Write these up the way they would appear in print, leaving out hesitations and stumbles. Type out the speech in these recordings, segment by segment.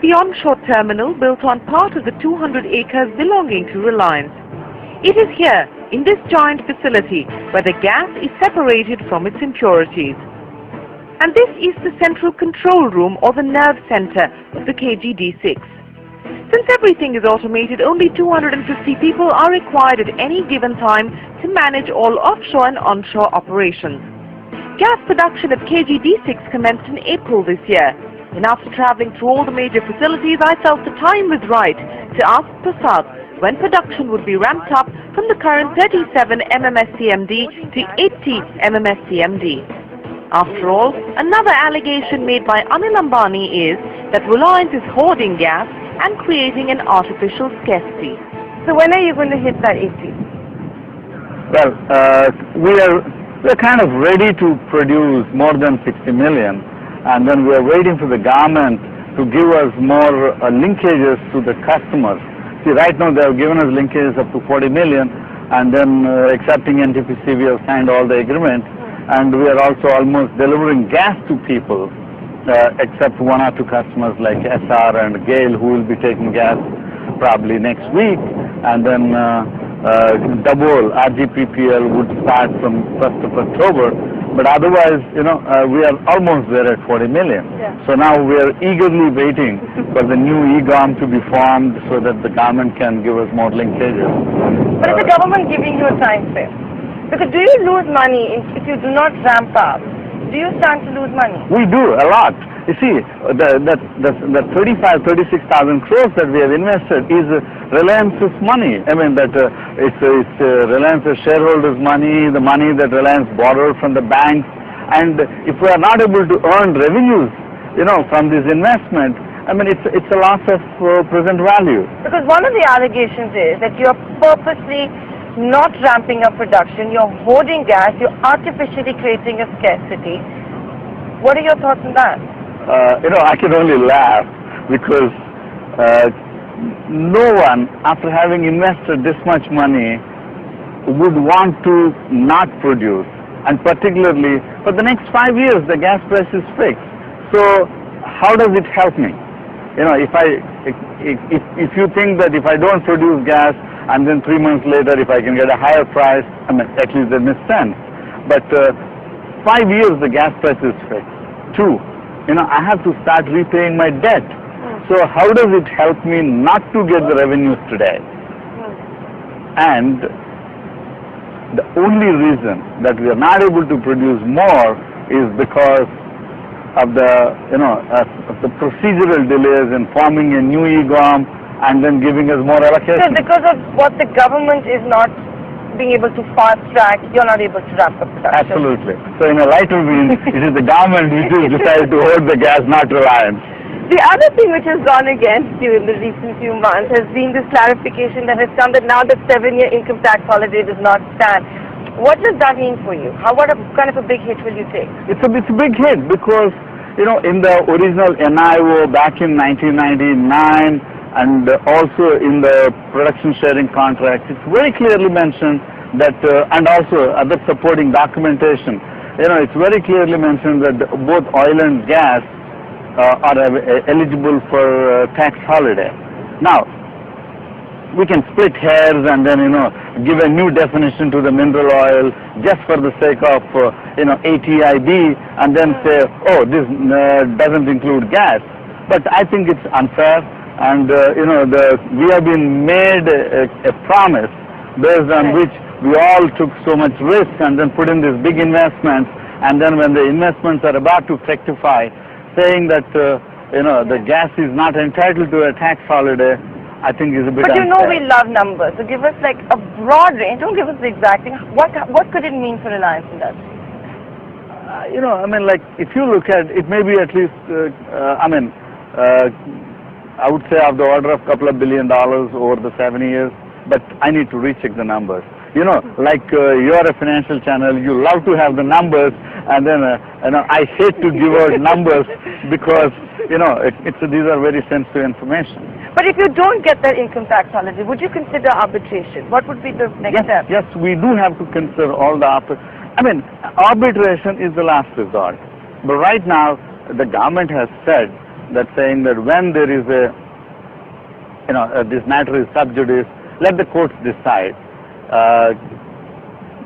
the onshore terminal built on part of the 200 acres belonging to Reliance. It is here, in this giant facility, where the gas is separated from its impurities. And this is the central control room or the nerve center of the KG-D6. Since everything is automated, only 250 people are required at any given time to manage all offshore and onshore operations. Gas production at KG-D6 commenced in April this year, and after traveling through all the major facilities, I felt the time was right to ask Prasad when production would be ramped up from the current 37 MMSCMD to 80 MMSCMD. After all, another allegation made by Anil Ambani is that Reliance is hoarding gas and creating an artificial scarcity. So when are you going to hit that 80? Well, we're kind of ready to produce more than 60 million, and then we're waiting for the government to give us more linkages to the customers. See, right now they have given us linkages up to 40 million, and then accepting NTPC, we have signed all the agreements, and we are also almost delivering gas to people, except one or two customers like SR and GAIL, who will be taking gas probably next week, and then Double RGPPL would start from 1st of October, but otherwise, we are almost there at 40 million. Yeah. So now we are eagerly waiting for the new EGOM to be formed so that the government can give us more linkages. But is the government giving you a time frame? Because do you lose money if you do not ramp up? Do you stand to lose money? We do, a lot. You see, the 36,000 crores that we have invested is Reliance's money. I mean, it's Reliance's shareholders' money, the money that Reliance borrowed from the banks. And if we are not able to earn revenues, from this investment, I mean, it's a loss of present value. Because one of the allegations is that you're purposely not ramping up production, you're hoarding gas, you're artificially creating a scarcity. What are your thoughts on that? I can only laugh because no one, after having invested this much money, would want to not produce. And particularly for the next 5 years, the gas price is fixed. So how does it help me? If you think that if I don't produce gas and then 3 months later if I can get a higher price, I mean, at least that makes sense. But 5 years the gas price is fixed. 2, I have to start repaying my debt. So how does it help me not to get the revenues today? And the only reason that we are not able to produce more is because of the procedural delays in forming a new EGOM and then giving us more allocation. So because of what the government is not being able to fast track, you're not able to ramp up production. Absolutely. So in a lighter vein, it is the government which has decided to hoard the gas, not Reliance. The other thing which has gone against you in the recent few months has been this clarification that has come that now the 7-year income tax holiday does not stand. What does that mean for you? What kind of a big hit will you take? It's a big hit because, in the original NIO back in 1999 and also in the production sharing contract, it's very clearly mentioned that, and also other supporting documentation, it's very clearly mentioned that both oil and gas are eligible for tax holiday. Now, we can split hairs and then, give a new definition to the mineral oil just for the sake of, ATIB and then say, oh, this doesn't include gas. But I think it's unfair and, we have been made a promise based on which we all took so much risk and then put in these big investments, and then when the investments are about to fructify, saying that, the gas is not entitled to a tax holiday, I think is a bit unfair. But we love numbers, so give us like a broad range, don't give us the exact thing. What could it mean for Reliance industry? If you look at it, may be at least, I would say of the order of $2 billion over the 7 years, but I need to recheck the numbers. You're a financial channel, you love to have the numbers, and then, I hate to give out numbers because, these are very sensitive information. But if you don't get that income tax holiday, would you consider arbitration? What would be the next step? Yes, we do have to consider all the arbitration is the last resort. But right now, the government has said that saying that when there is a, this matter is sub judice, let the courts decide.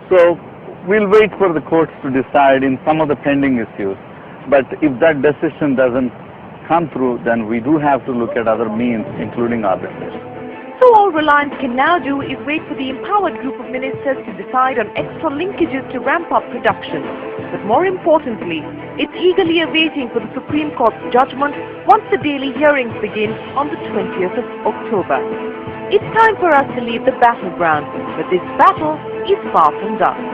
So we'll wait for the courts to decide in some of the pending issues. But if that decision doesn't come through, then we do have to look at other means, including arbitration. So all Reliance can now do is wait for the empowered group of ministers to decide on extra linkages to ramp up production. But more importantly, it's eagerly awaiting for the Supreme Court's judgment once the daily hearings begin on the 20th of October. It's time for us to leave the battleground, but this battle is far from done.